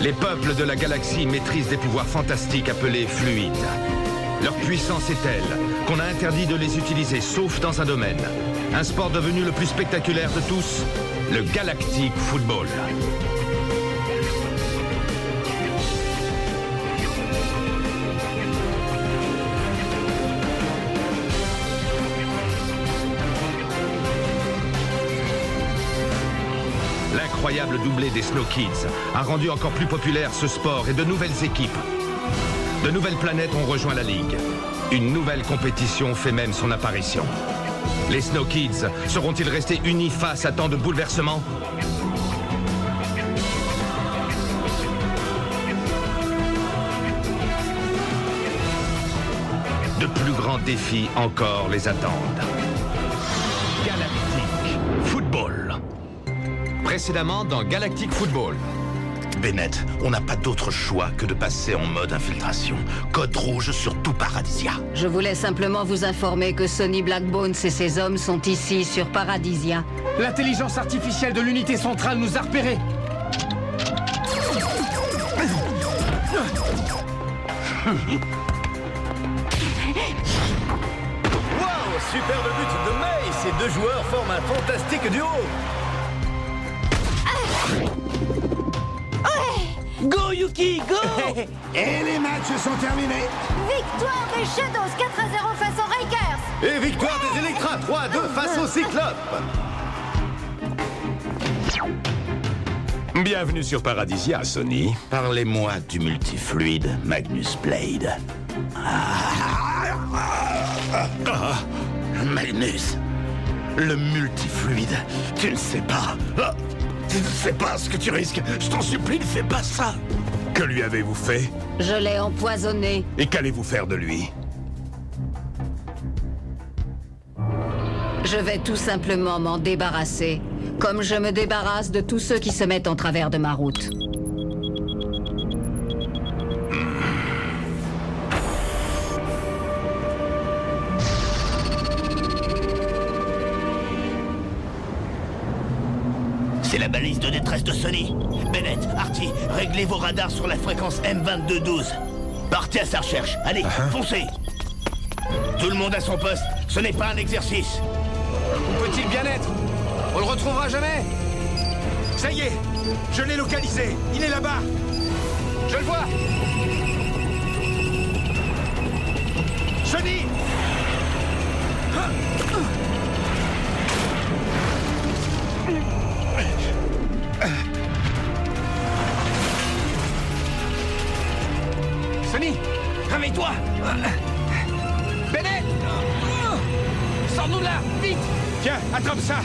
Les peuples de la galaxie maîtrisent des pouvoirs fantastiques appelés fluides. Leur puissance est telle qu'on a interdit de les utiliser, sauf dans un domaine. Un sport devenu le plus spectaculaire de tous, le Galactic Football. L'incroyable doublé des Snow Kids a rendu encore plus populaire ce sport et de nouvelles équipes. De nouvelles planètes ont rejoint la Ligue. Une nouvelle compétition fait même son apparition. Les Snow Kids seront-ils restés unis face à tant de bouleversements? De plus grands défis encore les attendent. Galactic Football. Précédemment dans Galactic Football. Bennett, on n'a pas d'autre choix que de passer en mode infiltration. Code rouge sur tout Paradisia. Je voulais simplement vous informer que Sonny Blackbones et ses hommes sont ici sur Paradisia. L'intelligence artificielle de l'unité centrale nous a repérés. Wow, superbe but de May. Ces deux joueurs forment un fantastique duo. Go Yuki, go! Et les matchs sont terminés. Victoire des Shadows 4-0 face aux Rakers. Et victoire des Electra 3-2 face aux Cyclopes. Bienvenue sur Paradisia, Sonny. Parlez-moi du multifluide Magnus Blade. Magnus, le multifluide, tu ne sais pas. Tu ne sais pas ce que tu risques. Je t'en supplie, ne fais pas ça. Que lui avez-vous fait? Je l'ai empoisonné. Et qu'allez-vous faire de lui? Je vais tout simplement m'en débarrasser, comme je me débarrasse de tous ceux qui se mettent en travers de ma route. C'est la balise de détresse de Sonny. Bennett, Artie, réglez vos radars sur la fréquence M2212. Partez à sa recherche. Allez, foncez. Tout le monde à son poste. Ce n'est pas un exercice. Où peut-il bien être? On le retrouvera jamais. Ça y est, je l'ai localisé. Il est là-bas. Je le vois. Sonny! Sonny, réveille-toi. Bennett, sors-nous de là, vite. Tiens, attrape ça.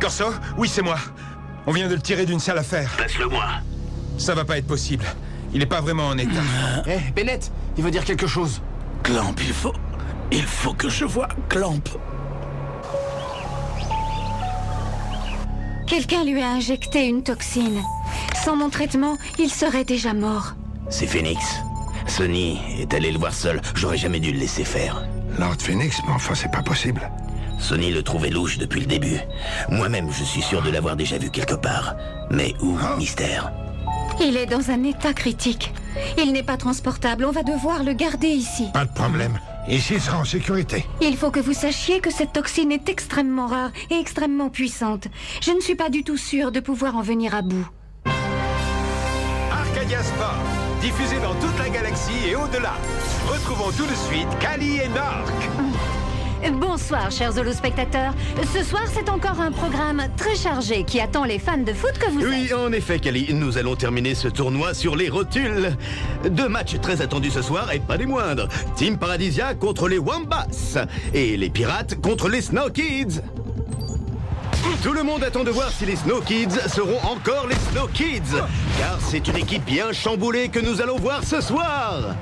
Corso? Oui, c'est moi. On vient de le tirer d'une sale affaire. Passe-le-moi. Ça va pas être possible. Il est pas vraiment en état. Eh, Bennett, il veut dire quelque chose. Clamp, il faut que je voie Clamp. Quelqu'un lui a injecté une toxine. Sans mon traitement, il serait déjà mort. C'est Phoenix. Sonny est allé le voir seul. J'aurais jamais dû le laisser faire. Lord Phoenix, mais enfin, c'est pas possible. Sonny le trouvait louche depuis le début. Moi-même, je suis sûr de l'avoir déjà vu quelque part. Mais où, mystère? Il est dans un état critique. Il n'est pas transportable. On va devoir le garder ici. Pas de problème. Ici, il sera en sécurité. Il faut que vous sachiez que cette toxine est extrêmement rare et extrêmement puissante. Je ne suis pas du tout sûre de pouvoir en venir à bout. Arcadia Sport, diffusé dans toute la galaxie et au-delà. Retrouvons tout de suite Kali et Narc. Bonsoir, chers holospectateurs. Ce soir, c'est encore un programme très chargé qui attend les fans de foot que vous êtes. Oui, en effet, Kali, nous allons terminer ce tournoi sur les rotules. Deux matchs très attendus ce soir et pas des moindres. Team Paradisia contre les Wombats et les Pirates contre les Snow Kids. Tout le monde attend de voir si les Snow Kids seront encore les Snow Kids, car c'est une équipe bien chamboulée que nous allons voir ce soir.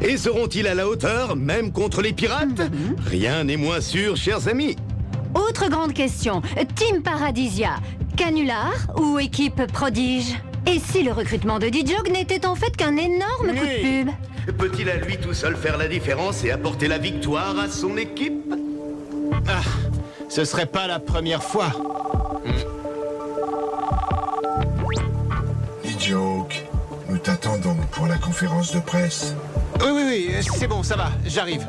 Et seront-ils à la hauteur, même contre les pirates? Rien n'est moins sûr, chers amis. Autre grande question. Team Paradisia, canular ou équipe prodige? Et si le recrutement de D-Jog n'était en fait qu'un énorme coup de pub? Peut-il à lui tout seul faire la différence et apporter la victoire à son équipe? Ah, ce serait pas la première fois. D-Joke, nous t'attendons pour la conférence de presse. Oui, c'est bon, ça va, j'arrive.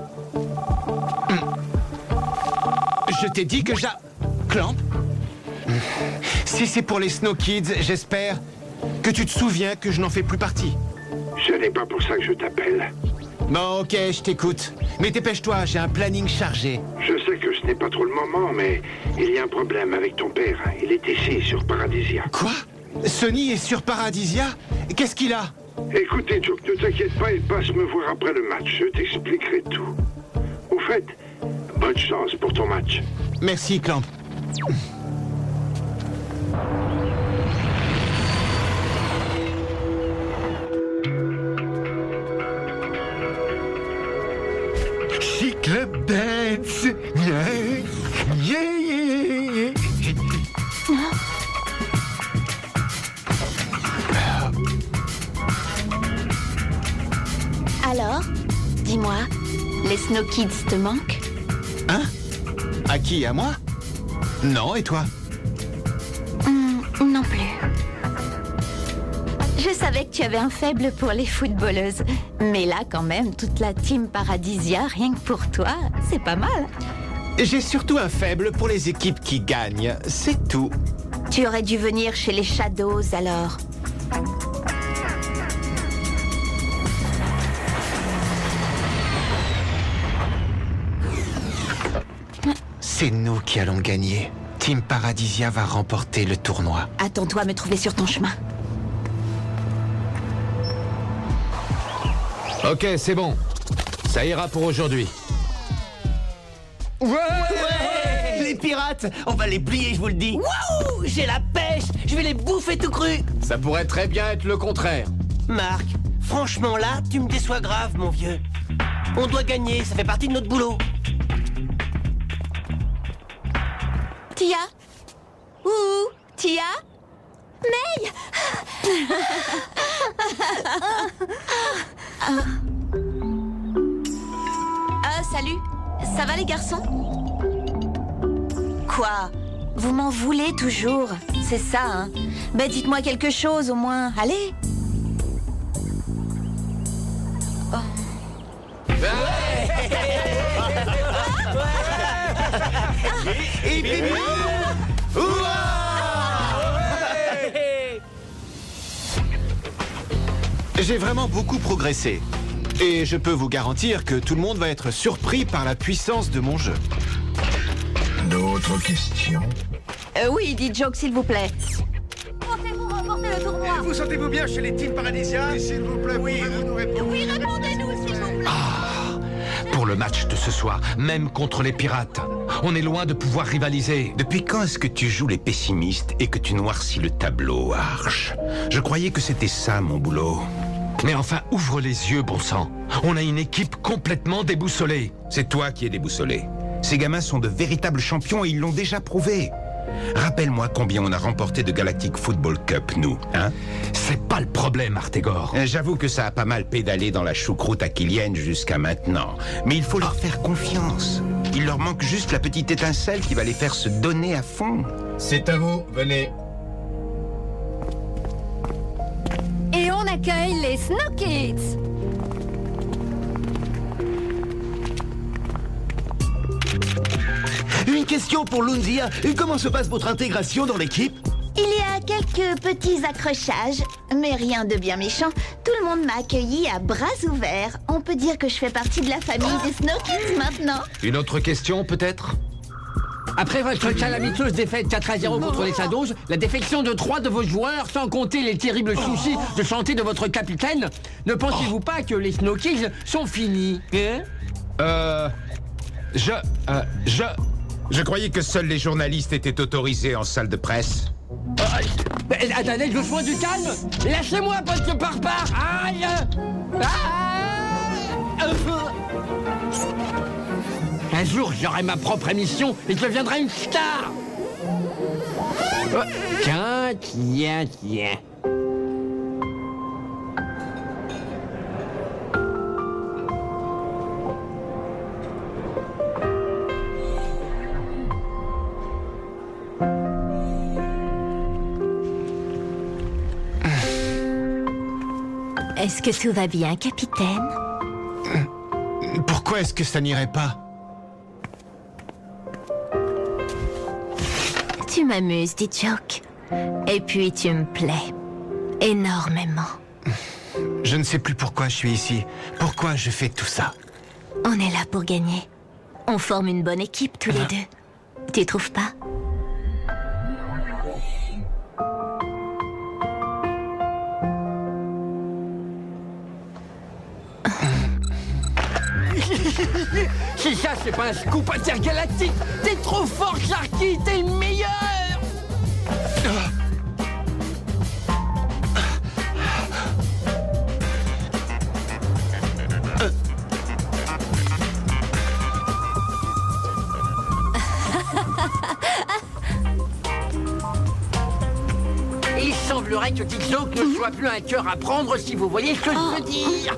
Je t'ai dit que Clamp? Si c'est pour les Snow Kids, j'espère que tu te souviens que je n'en fais plus partie. Ce n'est pas pour ça que je t'appelle. Bon, ok, je t'écoute. Mais dépêche-toi, j'ai un planning chargé. Je sais que ce n'est pas trop le moment, mais il y a un problème avec ton père. Il est ici, sur Paradisia. Quoi? Sonny est sur Paradisia? Qu'est-ce qu'il a? Écoutez, Joke, ne t'inquiète pas, il passe me voir après le match. Je t'expliquerai tout. Au fait, bonne chance pour ton match. Merci, Clamp. Club Dance. Alors, dis-moi, les Snow Kids te manquent? Hein? À qui? À moi? Non, et toi? Non plus. Je savais que tu avais un faible pour les footballeuses. Mais là, quand même, toute la team Paradisia, rien que pour toi, c'est pas mal. J'ai surtout un faible pour les équipes qui gagnent, c'est tout. Tu aurais dû venir chez les Shadows, alors. C'est nous qui allons gagner. Team Paradisia va remporter le tournoi. Attends-toi à me trouver sur ton chemin. Ok, c'est bon. Ça ira pour aujourd'hui. Ouais, les pirates, on va les plier, je vous le dis. Waouh, j'ai la pêche, je vais les bouffer tout cru. Ça pourrait très bien être le contraire. Marc, franchement là, tu me déçois grave, mon vieux. On doit gagner, ça fait partie de notre boulot. Tia? Tia? May? Salut. Ça va les garçons? Quoi? Vous m'en voulez toujours? C'est ça, hein? Ben dites-moi quelque chose au moins. Allez. Oh. J'ai vraiment beaucoup progressé. Et je peux vous garantir que tout le monde va être surpris par la puissance de mon jeu. D'autres questions? Oui, dit Joke, s'il vous plaît. Pensez-vous remporter le tournoi? Vous sentez-vous bien chez les Team Paradisia? S'il vous plaît, oui, nous répondre. Oui, répondez-nous, s'il vous plaît. Pour le match de ce soir, même contre les pirates, on est loin de pouvoir rivaliser. Depuis quand est-ce que tu joues les pessimistes et que tu noircis le tableau, Arch? Je croyais que c'était ça, mon boulot. Mais enfin, ouvre les yeux, bon sang. On a une équipe complètement déboussolée. C'est toi qui es déboussolé. Ces gamins sont de véritables champions et ils l'ont déjà prouvé. Rappelle-moi combien on a remporté de Galactic Football Cup, nous, hein? C'est pas le problème, Artegor. J'avoue que ça a pas mal pédalé dans la choucroute aquilienne jusqu'à maintenant. Mais il faut leur faire confiance. Il leur manque juste la petite étincelle qui va les faire se donner à fond. C'est à vous, venez. Et on accueille les Snow Kids. Une question pour Lunzia. Comment se passe votre intégration dans l'équipe? Il y a quelques petits accrochages, mais rien de bien méchant. Tout le monde m'a accueilli à bras ouverts. On peut dire que je fais partie de la famille des Snow Kids maintenant. Une autre question, peut-être? Après votre calamiteuse défaite 4-0 contre les Shadows, la défection de 3 de vos joueurs, sans compter les terribles soucis de santé de votre capitaine, ne pensez-vous pas que les Snow Kids sont finis, hein? Je croyais que seuls les journalistes étaient autorisés en salle de presse. Attendez, je sois du calme. Lâchez-moi, votre barbare. Aïe. Un jour, j'aurai ma propre émission et je deviendrai une star. Tiens. Est-ce que tout va bien, capitaine? Pourquoi est-ce que ça n'irait pas? Tu m'amuses, dit Joke. Et puis tu me plais. Énormément. Je ne sais plus pourquoi je suis ici. Pourquoi je fais tout ça? On est là pour gagner. On forme une bonne équipe tous les deux. Tu trouves pas? Si ça, c'est pas un scoop intergalactique, t'es trop fort, Sharky, t'es le meilleur! Il semblerait que Killjoke ne soit plus un cœur à prendre, si vous voyez ce que je veux dire.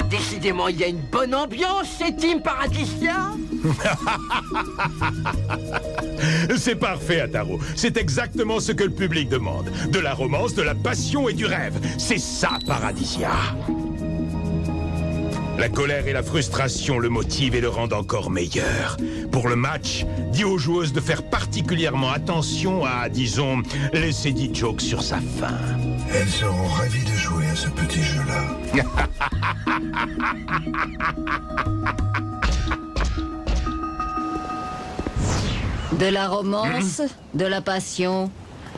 Décidément, il y a une bonne ambiance chez Team Paradisia. C'est parfait, Ataro. C'est exactement ce que le public demande. De la romance, de la passion et du rêve. C'est ça, Paradisia. La colère et la frustration le motivent et le rendent encore meilleur. Pour le match, dis aux joueuses de faire particulièrement attention à, disons, laisser Joke sur sa faim. Elles seront ravies de jouer à ce petit jeu-là. De la romance, de la passion.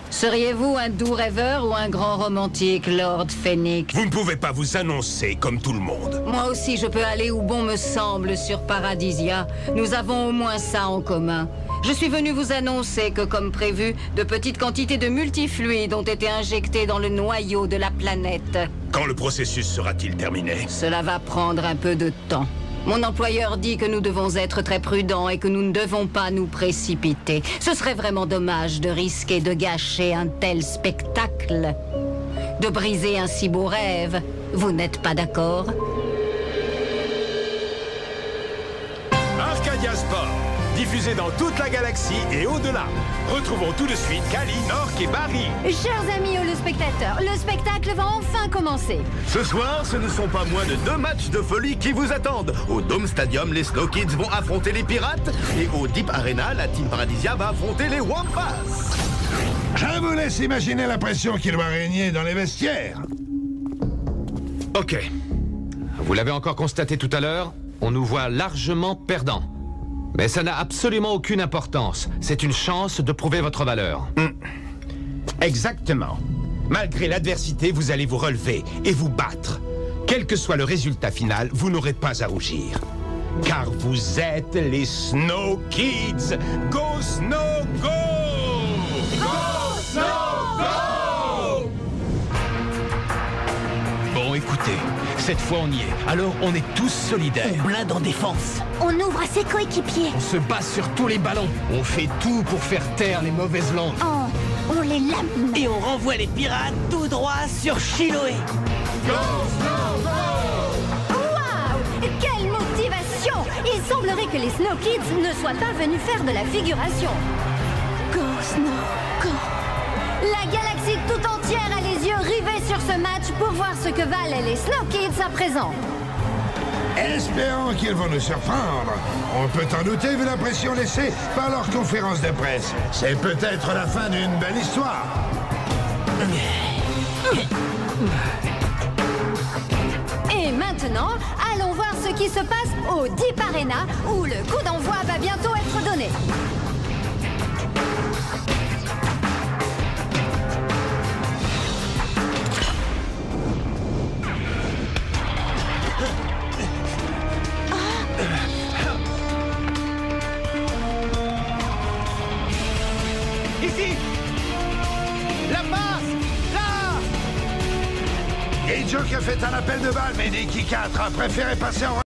Seriez-vous un doux rêveur ou un grand romantique, Lord Phoenix? Vous ne pouvez pas vous annoncer comme tout le monde. Moi aussi, je peux aller où bon me semble sur Paradisia. Nous avons au moins ça en commun. Je suis venu vous annoncer que, comme prévu, de petites quantités de multifluides ont été injectées dans le noyau de la planète. Quand le processus sera-t-il terminé? Cela va prendre un peu de temps. Mon employeur dit que nous devons être très prudents et que nous ne devons pas nous précipiter. Ce serait vraiment dommage de risquer de gâcher un tel spectacle, de briser un si beau rêve. Vous n'êtes pas d'accord? Arcadia Sport, diffusé dans toute la galaxie et au-delà. Retrouvons tout de suite Kali, Nork et Barry. Chers amis holospectateurs, le spectacle va enfin commencer. Ce soir, ce ne sont pas moins de 2 matchs de folie qui vous attendent. Au Dome Stadium, les Snow Kids vont affronter les Pirates. Et au Deep Arena, la Team Paradisia va affronter les Wampas. Je vous laisse imaginer la pression qui doit régner dans les vestiaires. Ok. Vous l'avez encore constaté tout à l'heure, on nous voit largement perdants. Mais ça n'a absolument aucune importance. C'est une chance de prouver votre valeur. Exactement. Malgré l'adversité, vous allez vous relever et vous battre. Quel que soit le résultat final, vous n'aurez pas à rougir. Car vous êtes les Snow Kids. Go Snow Go! Go Snow Go! Bon, écoutez, cette fois on y est. Alors on est tous solidaires. On blinde en défense. On ouvre à ses coéquipiers. On se bat sur tous les ballons. On fait tout pour faire taire les mauvaises langues. On les lamine. Et on renvoie les pirates tout droit sur Chiloé. Go Snow Go! Waouh! Quelle motivation! Il semblerait que les Snow Kids ne soient pas venus faire de la figuration. Go Snow Go! La galaxie tout entière a les yeux rivés sur ce match pour voir ce que valent les Snow Kids à présent. Espérons qu'ils vont nous surprendre. On peut en douter vu la pression laissée par leur conférence de presse. C'est peut-être la fin d'une belle histoire. Et maintenant, allons voir ce qui se passe au Deep Arena où le coup d'envoi va bientôt être donné. Ici! La passe! Là! Et Joke a fait un appel de balle, mais Nicky 4 a préféré passer en